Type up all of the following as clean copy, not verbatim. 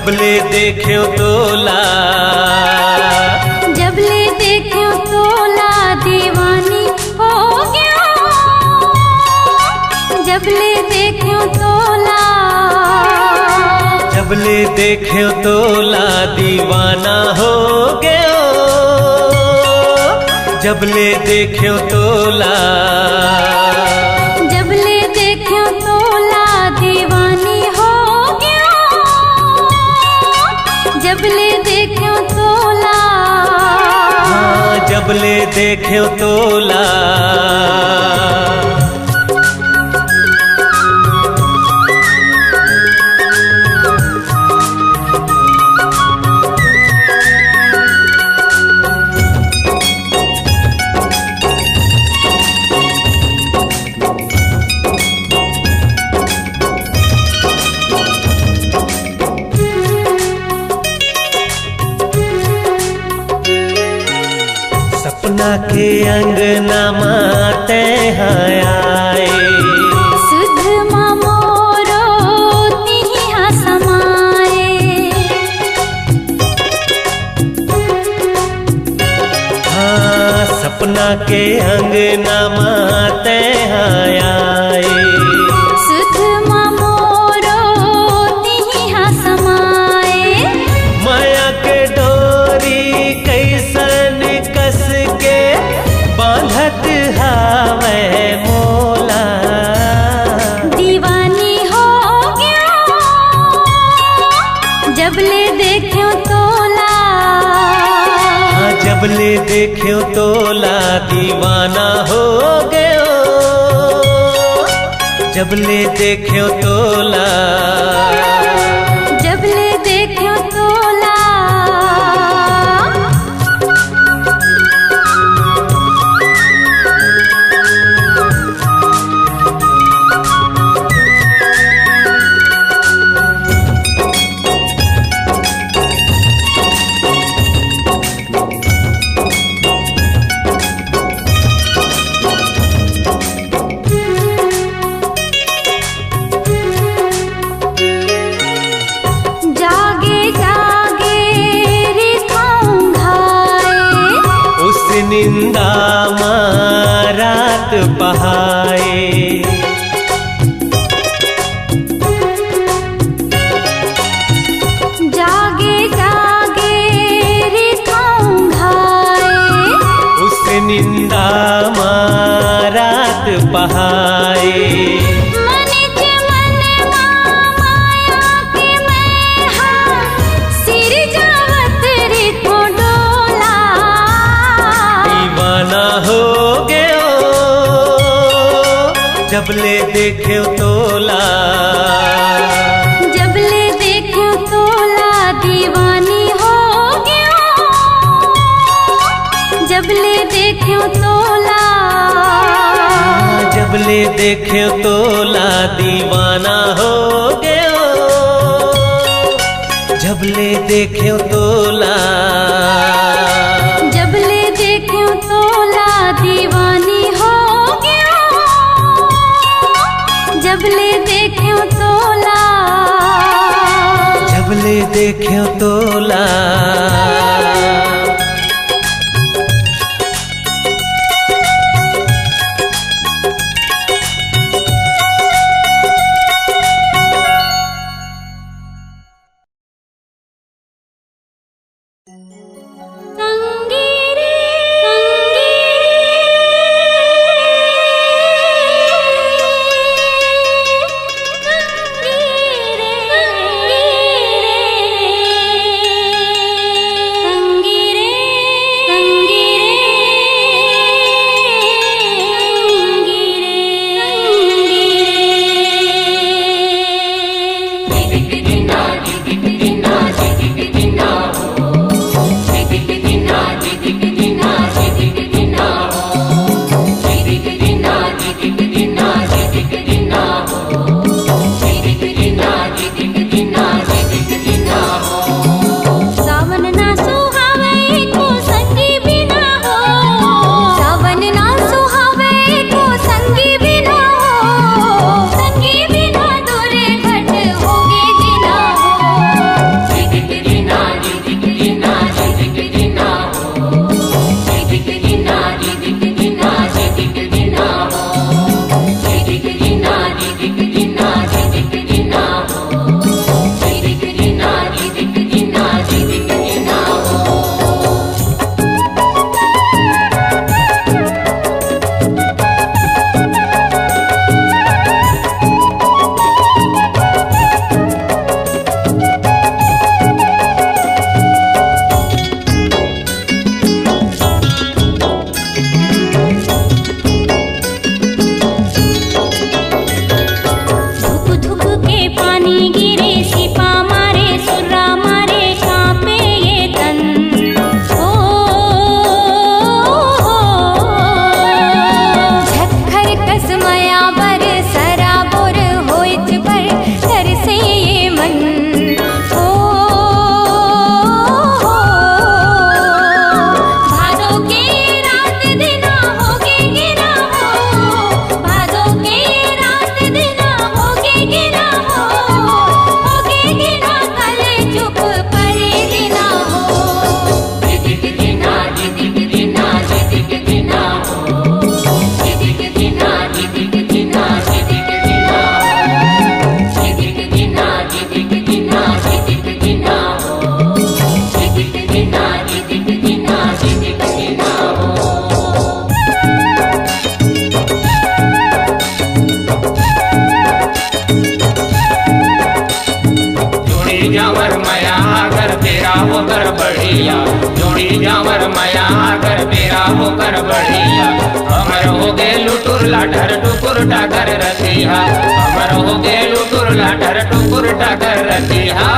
जबले देख्यो तोला, जबले देख्यो तोला दीवानी हो गया। जबले देख्यो तोला, जबले देख्यो तोला दीवाना हो गयो। जबले देख्यो तोला, जबले देख्यो तोला दीवानी हो गया। जबले देख्यो तोला, हाँ जबले देख्यो तोला। सपना के अंगना माते आए, सुध मोरो तिहा समाए। हाँ सपना के अंगना माते आए, सुध मोरो तिहा समाए। माया के डोरी कैसन कस के बांधत हावे मोला। दीवानी हो गया जबले देख्यो तोला। हाँ जबले देख्यो तोला दीवाना हो गयो। जबले देख्यो तोला, जबले देख्यो तोला। जागे जागे रे घाए, उस निंदा मारात बहाए। जागे जागे रे घाए, उस निंदा मारात बहाए। मन के मन माया के मैं हाँ सिर जावत रे को डोला। दीवाना हो गयो जबले देख्यो तोला। जबले देख्यो तोला दीवानी हो गया। जबले देख्यो तोला, जबले देख्यो तोला दीवाना हो गयो। जबले देख्यो तोला, जबले देख्यो तोला दीवानी हो गया। जबले देख्यो तोला, जबले देख्यो तोला। संगीरे बढ़िया, जोड़ी जावर माया कर तेरा होकर बढ़िया। हमर हो गे लुटुर लाठर टुकुर टाकर रतिहा, हमर हो गे लुटुर लाठर टुकुर टाकर रतिहा।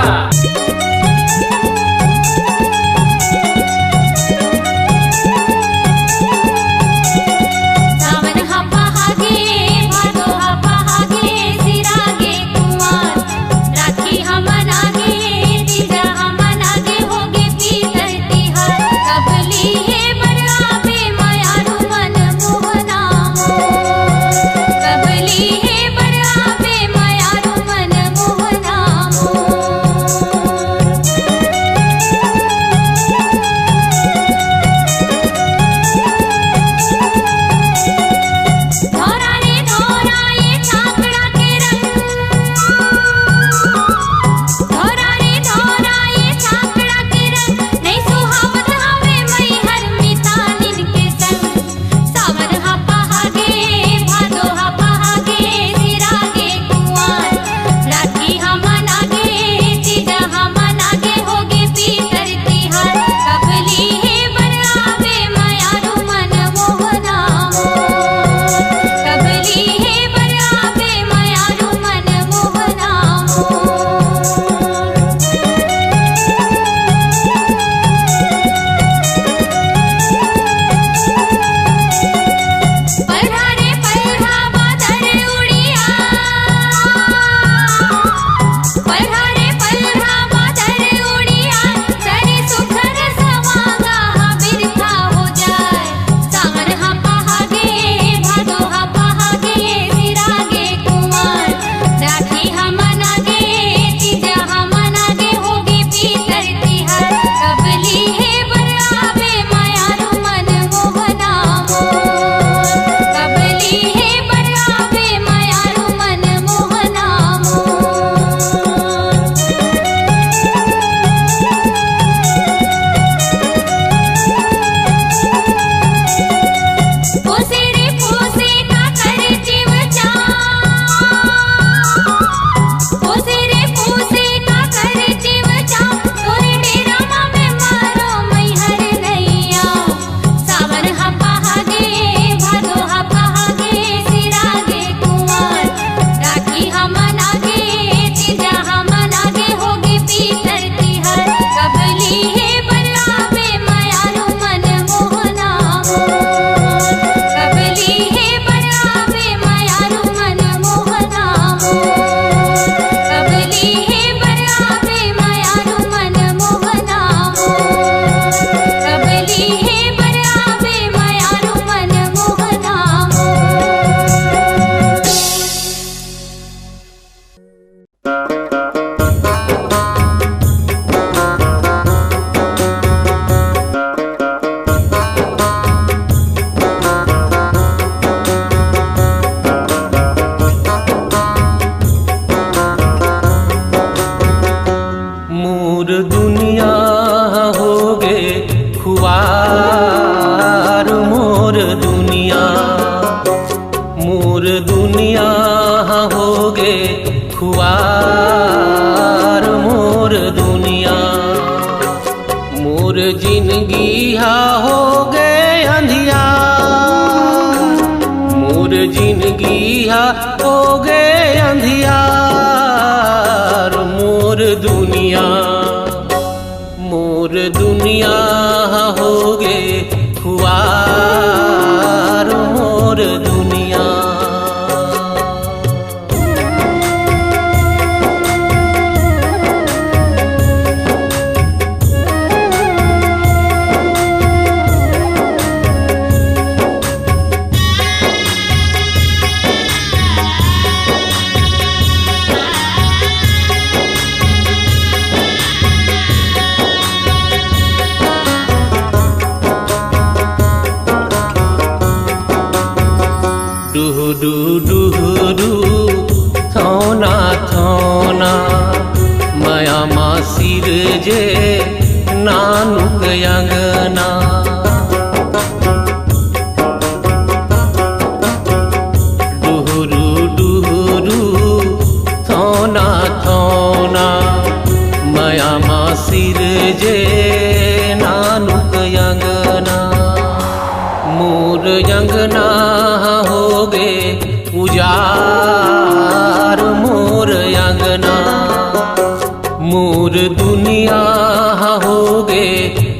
जे अंगना होगे उजार, मोर अंगना मोर दुनिया होगे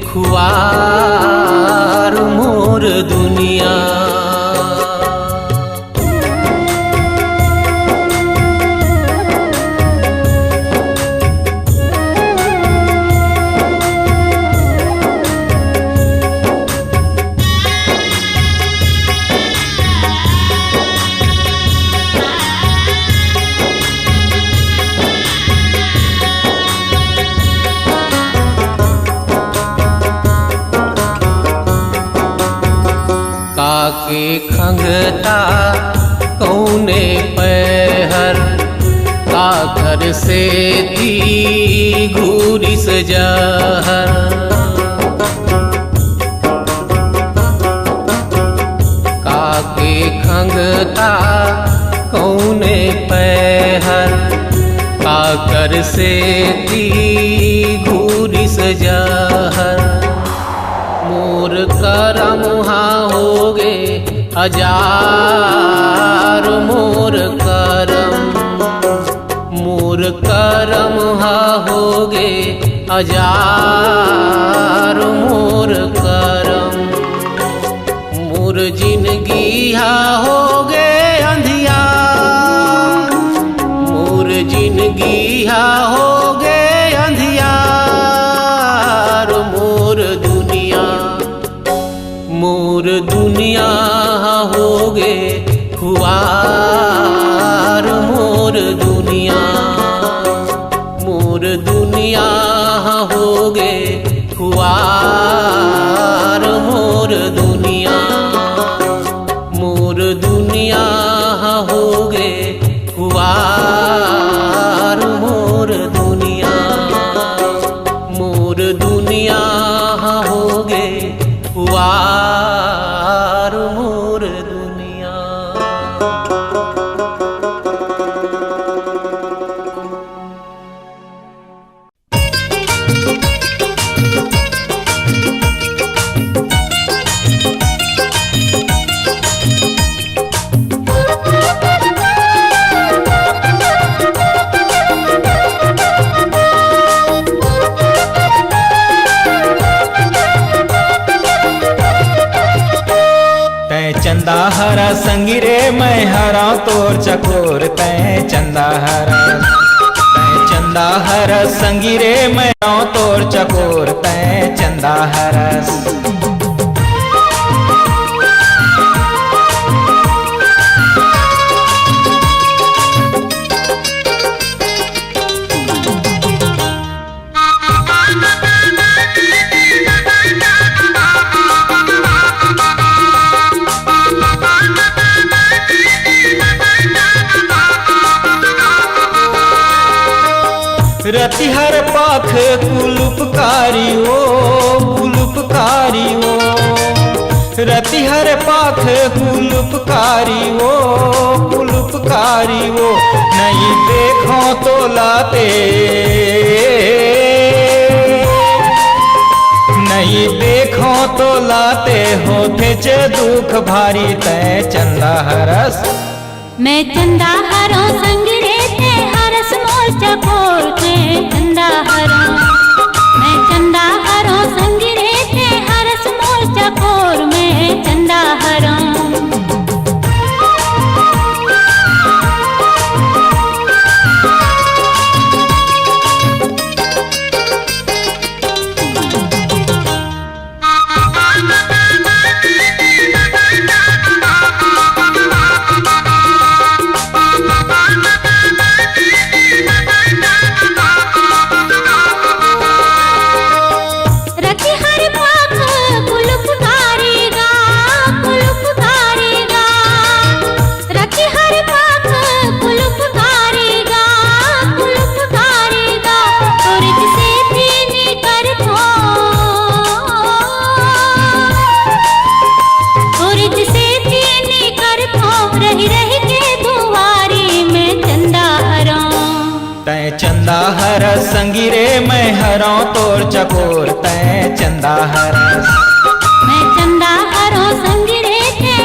खुआर, मोर दुनिया। काके खंगता कौने पहर, काकर से दी घूरिस जहर। काके खंगता कौने पहर, काकर से दी घूरिस जहर। मोर करम होगे हजार, मोर करम होगे हजार, मोर करम। मोर जिंदगी होगे अंधियार, मोर जिंदगी होगे अंधियार, मोर दुनिया होगे खुआर, मोर दुनिया होगे खुआर, मोर दुनिया होगे खुआर, मोर दुनिया होगे खुआर, मोर दुनिया। चंदा हरा संगी रे मैं हरा तोर चकोर, तै चंदा हरा संगी रे मैं तोर चकोर, तै चंदा हरस। रतिहर पाख कुलुपकारी ओ, कुलुपकारी ओ। रतिहर पाख कुलुपकारी ओ, कुलुपकारी ओ। नहीं देखो तो लाते, नहीं देखो तो लाते होते च दुख भारी, तै चंदा हरस। मैं चंदा हरो संग रे ते हरस मोर चकोर, ते चंदा हरो। मैं चंदा हरो संग रे ते हरस मोर चकोर, मैं चंदा हरो। चंदा हर संगी रे मैं हरों तोर चकोर, तै चंदा हरस। मैं चंदा हरों संगी रे ते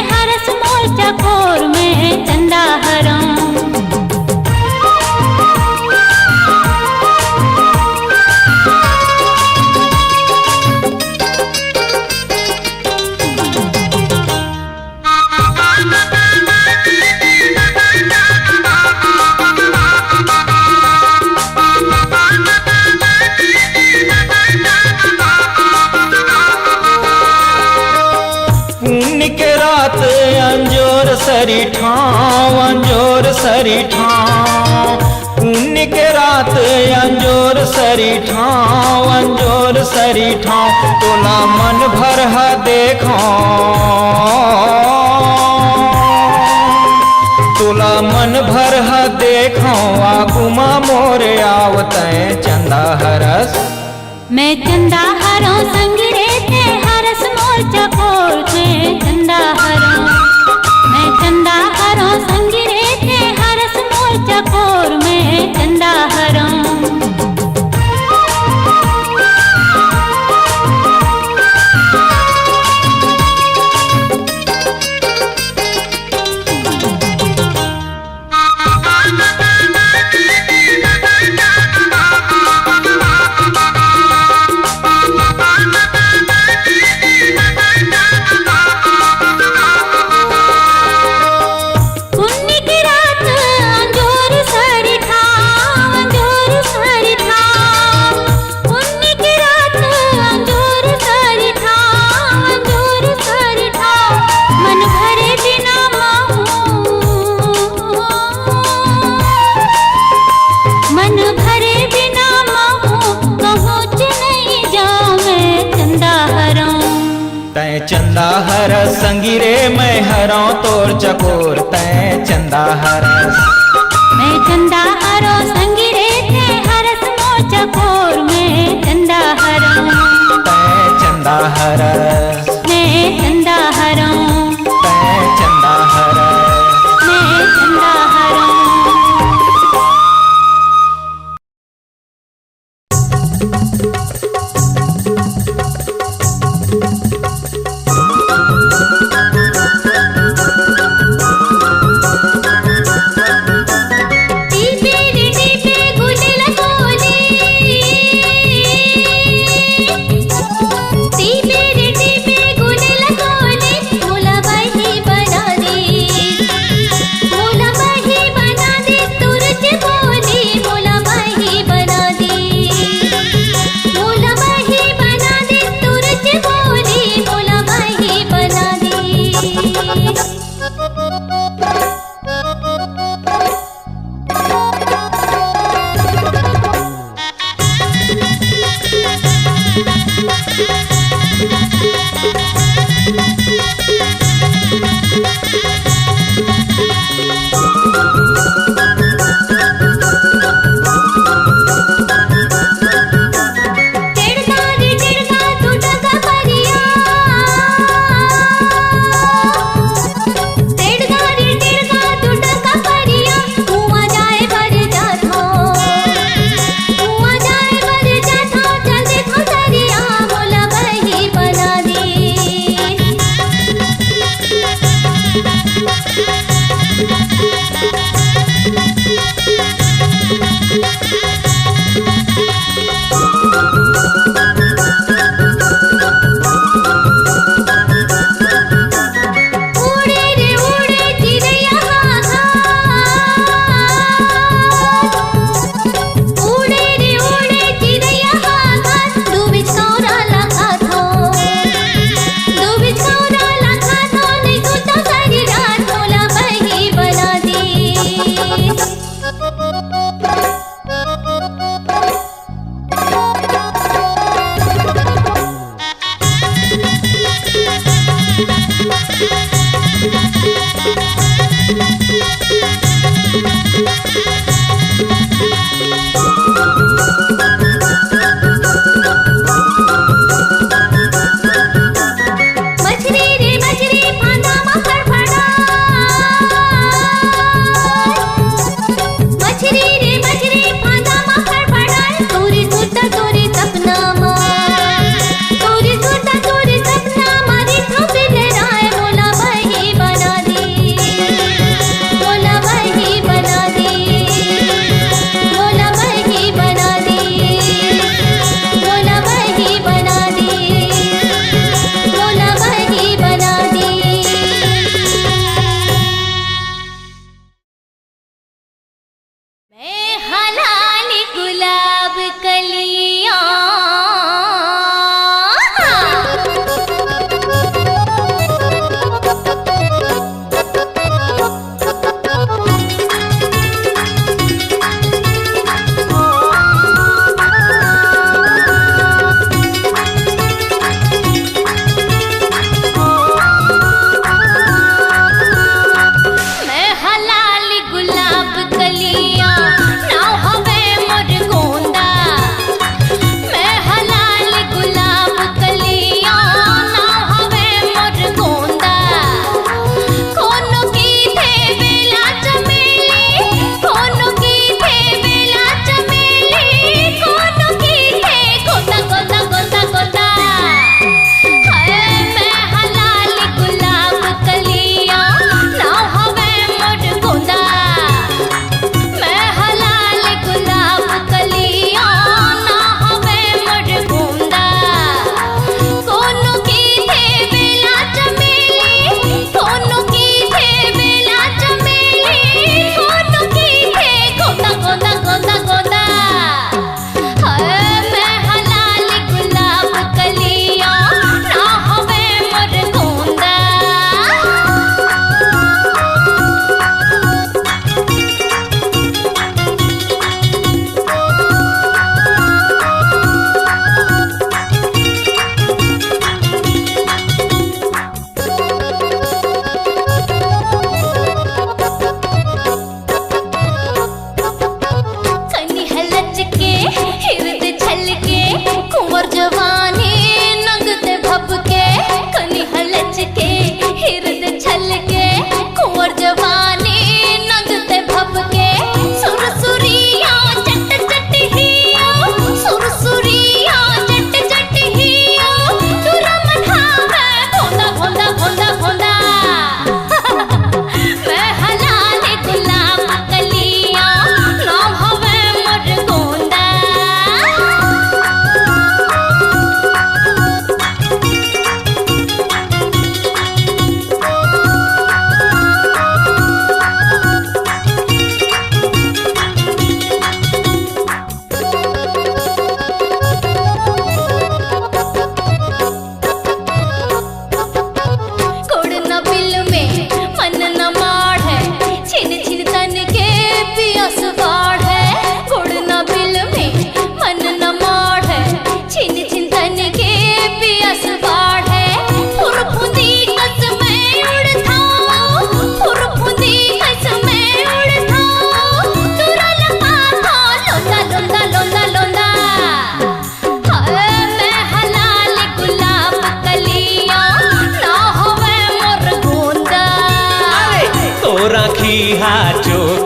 सरी ठाव अंजोर सरी ठाव पुण्य के रात अंजोर सरी ठाव अंजोर सरी ठाव तोला मन भर हा देखो तोला मन भर हा देखो आगुमा मोरे आवते चंदा हरस मैं चंदा हरों संग रहते हरस मोर चकोर में चंदा हरों मैं चंदा हरों संग रहते हरस मोर चकोर में चंदा हरों चंदा हरस संगी रे मैं हरों तोर चकोर तै चंदा हरस मैं चंदा हरों संगी रे थे हरस मोर चकोर में चंदा हरों तै चंदा हरस मैं चंदा हरों तै चंदा हरस मैं चंदा हरों मोला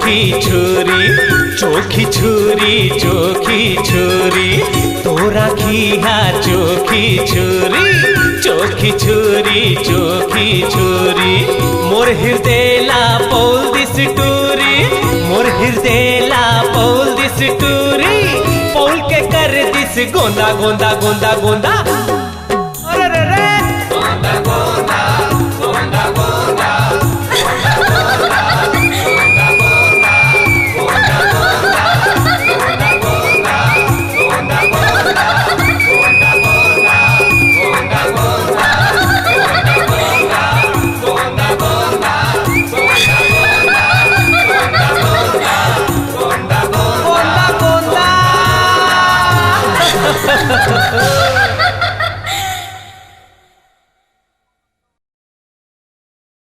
चोखी छुरी, चोखी छुरी, चोखी छुरी, तोरा खिया चोखी छुरी, चोखी छुरी, चोखी छुरी। मोर हृदयला पौल दिस टूरी, मोर हृदयला पौल दिस टूरी, पौल के कर दिस गोंदा गोंदा गोंदा गोंदा